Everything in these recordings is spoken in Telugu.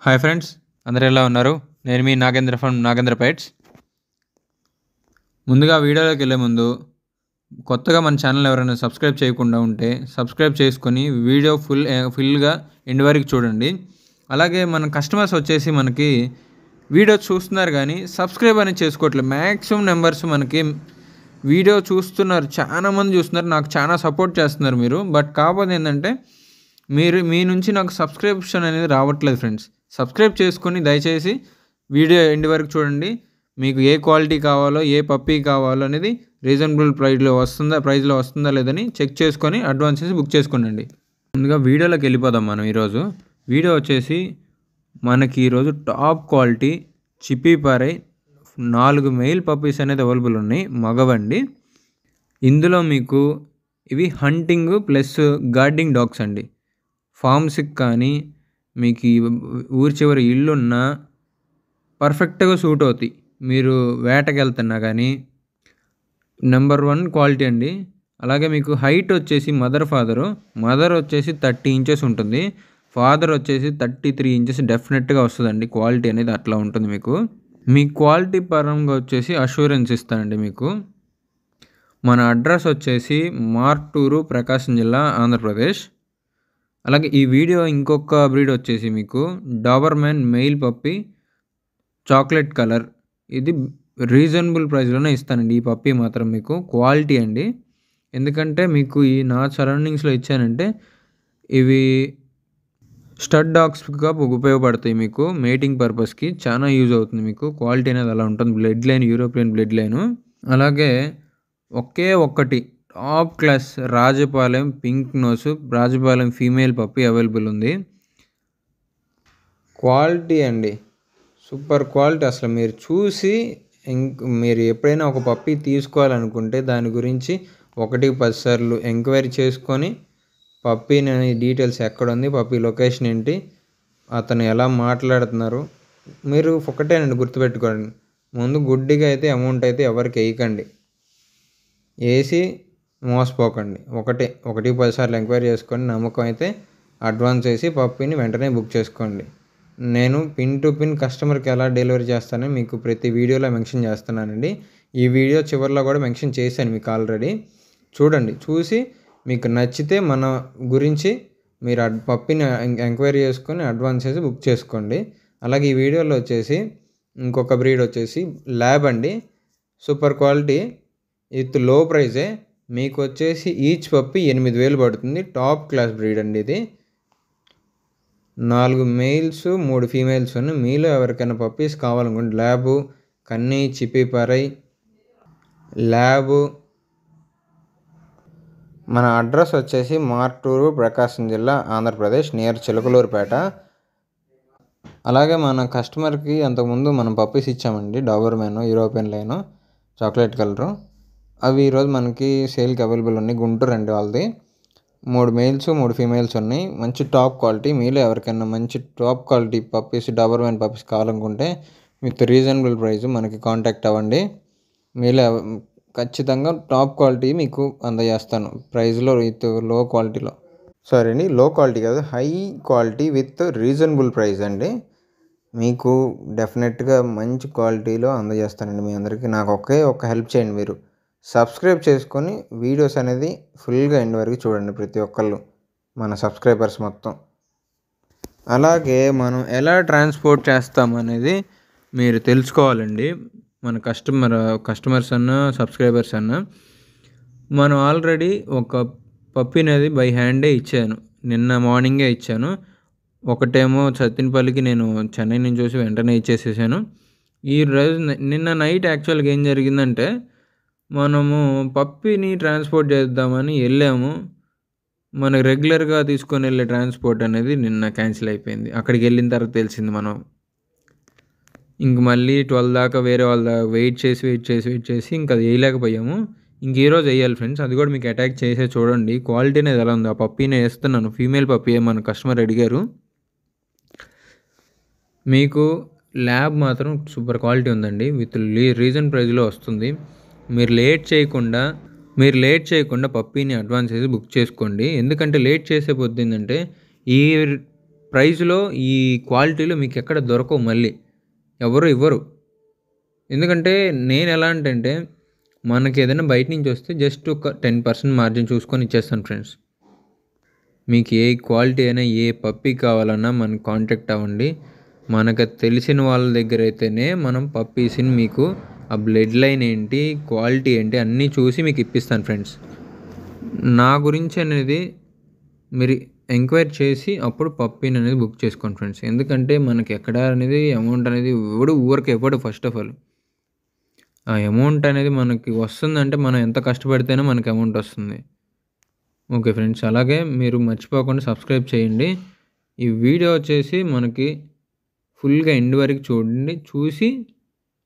హాయ్ ఫ్రెండ్స్, అందరూ ఎలా ఉన్నారు? నేను మీ నాగేంద్ర ఫ్రమ్ నాగేంద్ర పెట్స్. ముందుగా వీడియోలోకి వెళ్ళే ముందు కొత్తగా మన ఛానల్ ఎవరైనా సబ్స్క్రైబ్ చేయకుండా ఉంటే సబ్స్క్రైబ్ చేసుకొని వీడియో ఫుల్గా ఎండ్ వరకు చూడండి. అలాగే మన కస్టమర్స్ వచ్చేసి మనకి వీడియో చూస్తున్నారు కానీ సబ్స్క్రైబ్ అనేది చేసుకోవట్లేదు. మ్యాక్సిమం నెంబర్స్ మనకి వీడియో చూస్తున్నారు, చాలామంది చూస్తున్నారు, నాకు చాలా సపోర్ట్ చేస్తున్నారు మీరు. బట్ కాకపోతే ఏంటంటే మీ నుంచి నాకు సబ్స్క్రిప్షన్ అనేది రావట్లేదు ఫ్రెండ్స్. సబ్స్క్రైబ్ చేసుకొని దయచేసి వీడియో ఎండ్ వరకు చూడండి. మీకు ఏ క్వాలిటీ కావాలో, ఏ పప్పీ కావాలో అనేది రీజనబుల్ ప్రైస్లో వస్తుందా లేదని చెక్ చేసుకొని అడ్వాన్స్ చేసి బుక్ చేసుకోండి. ముందుగా వీడియోలోకి వెళ్ళిపోదాం. మనం ఈరోజు వీడియో వచ్చేసి మనకి ఈరోజు టాప్ క్వాలిటీ చిప్పీపారై 4 మెయిల్ పప్పీస్ అనేది అవైలబుల్ ఉన్నాయి, మగవండి. ఇందులో మీకు ఇవి హంటింగ్ ప్లస్ గార్డింగ్ డాగ్స్ అండి. ఫార్మ్స్కి కానీ మీకు ఊరి చివరి ఇల్లున్నా పర్ఫెక్ట్గా సూట్ అవుతాయి. మీరు వేటకి వెళ్తున్నా కానీ నెంబర్ 1 క్వాలిటీ అండి. అలాగే మీకు హైట్ వచ్చేసి మదర్ వచ్చేసి 30 ఇంచెస్ ఉంటుంది, ఫాదర్ వచ్చేసి 33 ఇంచెస్ డెఫినెట్గా వస్తుందండి. క్వాలిటీ అనేది అట్లా ఉంటుంది. మీ క్వాలిటీ పరంగా వచ్చేసి అష్యూరెన్స్ ఇస్తానండి మీకు. మన అడ్రస్ వచ్చేసి మార్టూరు, ప్రకాశం జిల్లా, ఆంధ్రప్రదేశ్. అలాగే ఈ వీడియో ఇంకొక బ్రీడ్ వచ్చేసి మీకు Doberman mail puppy chocolate colour. ఇది రీజనబుల్ ప్రైస్లోనే ఇస్తానండి. ఈ పప్పీ మాత్రం మీకు క్వాలిటీ అండి. ఎందుకంటే మీకు ఈ నా సరౌండింగ్స్లో ఇచ్చానంటే ఇవి స్టడ్ డాగ్స్గా ఉపయోగపడతాయి. మీకు మేటింగ్ పర్పస్కి చాలా యూజ్ అవుతుంది. మీకు క్వాలిటీ అనేది అలా ఉంటుంది. Blood line European blood line. అలాగే ఒకే ఒక్కటి top class Rajapalayam pink nose Rajapalayam female puppy available ఉంది. క్వాలిటీ అండి, సూపర్ క్వాలిటీ. అసలు మీరు చూసి మీరు ఎప్పుడైనా ఒక పప్పీ తీసుకోవాలనుకుంటే దాని గురించి 1-10 సార్లు ఎంక్వైరీ చేసుకొని పప్పీని డీటెయిల్స్ ఎక్కడుంది, పప్పీ లొకేషన్ ఏంటి, అతను ఎలా మాట్లాడుతున్నారు, మీరు ఒకటేనండి గుర్తుపెట్టుకోండి. ముందు గుడ్డిగా అయితే అమౌంట్ అయితే ఎవరికి వేయకండి, వేసి మోసపోకండి. 1-10 సార్లు ఎంక్వైరీ చేసుకోండి. నమ్మకం అయితే అడ్వాన్స్ వేసి పప్పీని వెంటనే బుక్ చేసుకోండి. నేను పిన్ టు పిన్ కస్టమర్కి ఎలా డెలివరీ చేస్తానో మీకు ప్రతి వీడియోలో మెన్షన్ చేస్తున్నానండి. ఈ వీడియో చివరిలో కూడా మెన్షన్ చేశాను మీకు ఆల్రెడీ. చూడండి, చూసి మీకు నచ్చితే మన గురించి మీరు పప్పీని ఎంక్వైరీ చేసుకొని అడ్వాన్స్ వేసి బుక్ చేసుకోండి. అలాగే ఈ వీడియోలో వచ్చేసి ఇంకొక బ్రీడ్ వచ్చేసి ల్యాబ్ అండి. సూపర్ క్వాలిటీ విత్ లో ప్రైజే. మీకు వచ్చేసి ఈచ్ పప్పీ 8,000 పడుతుంది. టాప్ క్లాస్ బ్రీడ్ అండి ఇది. 4 మెయిల్స్ 3 ఫీమేల్స్ ఉన్నాయి. మీలో ఎవరికైనా పప్పీస్ కావాలనుకుంటే ల్యాబు, కన్నీ, చిప్పీపారై, ల్యాబు. మన అడ్రస్ వచ్చేసి మార్టూరు, ప్రకాశం జిల్లా, ఆంధ్రప్రదేశ్, నియర్ చిలకలూరుపేట. అలాగే మన కస్టమర్కి అంతకుముందు మనం పప్పీస్ ఇచ్చామండి. Doberman European line chocolate colour. అవి ఈరోజు మనకి సేల్కి అవైలబుల్ ఉన్నాయి. గుంటూరు అండి వాళ్ళది. 3 మెయిల్స్ 3 ఫీమేల్స్ ఉన్నాయి. మంచి టాప్ క్వాలిటీ. మీలో ఎవరికైనా మంచి top quality puppies, Doberman puppies కావాలనుకుంటే విత్ రీజనబుల్ ప్రైస్ మనకి కాంటాక్ట్ అవ్వండి. మీలో ఖచ్చితంగా టాప్ క్వాలిటీ మీకు అందజేస్తాను ప్రైస్లో, విత్ లో క్వాలిటీలో. సారీ అండి, లో క్వాలిటీ కాదు, high quality with reasonable price అండి. మీకు డెఫినెట్గా మంచి క్వాలిటీలో అందజేస్తానండి మీ అందరికీ. నాకు ఒక హెల్ప్ చేయండి, మీరు సబ్స్క్రైబ్ చేసుకొని వీడియోస్ అనేది ఫుల్గా ఎండ్ వరకు చూడండి ప్రతి ఒక్కళ్ళు, మన సబ్స్క్రైబర్స్ మొత్తం. అలాగే మనం ఎలా ట్రాన్స్పోర్ట్ చేస్తాం అనేది మీరు తెలుసుకోవాలండి. మన కస్టమర్స్ అన్నా సబ్స్క్రైబర్స్ అన్నా, మనం ఆల్రెడీ ఒక పప్పీ అనేది బై హ్యాండే ఇచ్చాను. నిన్న మార్నింగే ఇచ్చాను. ఒకటేమో సత్తినపల్లికి నేను చెన్నై నుంచి చూసి వెంటనే ఇచ్చేసేసాను. ఈరోజు నిన్న నైట్ యాక్చువల్గా ఏం జరిగిందంటే మనము పప్పీని ట్రాన్స్పోర్ట్ చేద్దామని వెళ్ళాము. మనకు రెగ్యులర్గా తీసుకొని వెళ్ళే ట్రాన్స్పోర్ట్ అనేది నిన్న క్యాన్సిల్ అయిపోయింది. అక్కడికి వెళ్ళిన తర్వాత తెలిసింది. మనం ఇంక మళ్ళీ 12 దాకా వేరే వాళ్ళ దాకా వెయిట్ చేసి ఇంకా అది వేయలేకపోయాము. ఇంక ఈరోజు వేయాలి ఫ్రెండ్స్. అది కూడా మీకు అటాక్ చేసే చూడండి. క్వాలిటీ అనేది ఎలా ఉంది. ఆ పప్పీనే వేస్తున్నాను, ఫీమేల్ పప్పీ మన కస్టమర్ అడిగారు. మీకు ల్యాబ్ మాత్రం సూపర్ క్వాలిటీ ఉందండి, విత్ రీజన్ ప్రైస్లో వస్తుంది. మీరు లేట్ చేయకుండా పప్పీని అడ్వాన్స్ చేసి బుక్ చేసుకోండి. ఎందుకంటే లేట్ చేసే పొద్దు ఏంటంటే ఈ ప్రైస్‌లో ఈ క్వాలిటీలో మీకు ఎక్కడ దొరకవు మళ్ళీ. ఎవరు ఇవ్వరు. ఎందుకంటే నేనెలా అంటే మనకేదైనా బయట నుంచి వస్తే జస్ట్ ఒక 10% మార్జిన్ చూసుకొని ఇచ్చేస్తాను ఫ్రెండ్స్. మీకు ఏ క్వాలిటీ అయినా, ఏ పప్పీ కావాలన్నా మనకు కాంటాక్ట్ అవ్వండి. మనకు తెలిసిన వాళ్ళ దగ్గర అయితేనే మనం పప్పీస్‌ని మీకు ఆ బ్లడ్ లైన్ ఏంటి, క్వాలిటీ ఏంటి అన్నీ చూసి మీకు ఇప్పిస్తాను ఫ్రెండ్స్. నా గురించి అనేది మీరు ఎంక్వైరీ చేసి అప్పుడు పప్పీని అనేది బుక్ చేసుకోండి ఫ్రెండ్స్. ఎందుకంటే మనకి ఎక్కడ అనేది అమౌంట్ అనేది ఊరికే ఇవ్వడు ఫస్ట్ ఆఫ్ ఆల్. ఆ అమౌంట్ అనేది మనకి వస్తుందంటే మనం ఎంత కష్టపడితేనే మనకి అమౌంట్ వస్తుంది. Okay friends. అలాగే మీరు మర్చిపోకుండా సబ్స్క్రైబ్ చేయండి. ఈ వీడియో వచ్చేసి మనకి ఫుల్గా ఎండ్ వరకు చూడండి. చూసి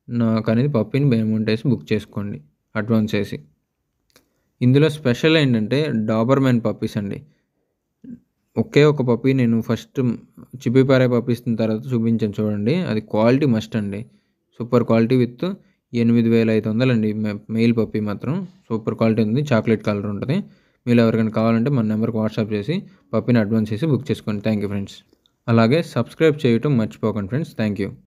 నాకనేది పప్పీని అమౌంట్ వేసి బుక్ చేసుకోండి అడ్వాన్స్ వేసి. ఇందులో స్పెషల్ ఏంటంటే డాబర్‌మ్యాన్ పప్పీస్ అండి. ఒకే ఒక పప్పీ నేను ఫస్ట్ చిబ్బిపారే పప్పీస్ తర్వాత చూపించాను చూడండి. అది క్వాలిటీ మస్ట్ అండి. సూపర్ క్వాలిటీ విత్ 8,500 అండి. మెయిల్ పప్పీ మాత్రం సూపర్ క్వాలిటీ ఉంది. చాక్లెట్ కలర్ ఉంటుంది. మీలో ఎవరికైనా కావాలంటే మన నెంబర్కి వాట్సాప్ చేసి పప్పీని అడ్వాన్స్ చేసి బుక్ చేసుకోండి. Thank you friends. అలాగే సబ్స్క్రైబ్ చేయటం మర్చిపోకండి ఫ్రెండ్స్. Thank you.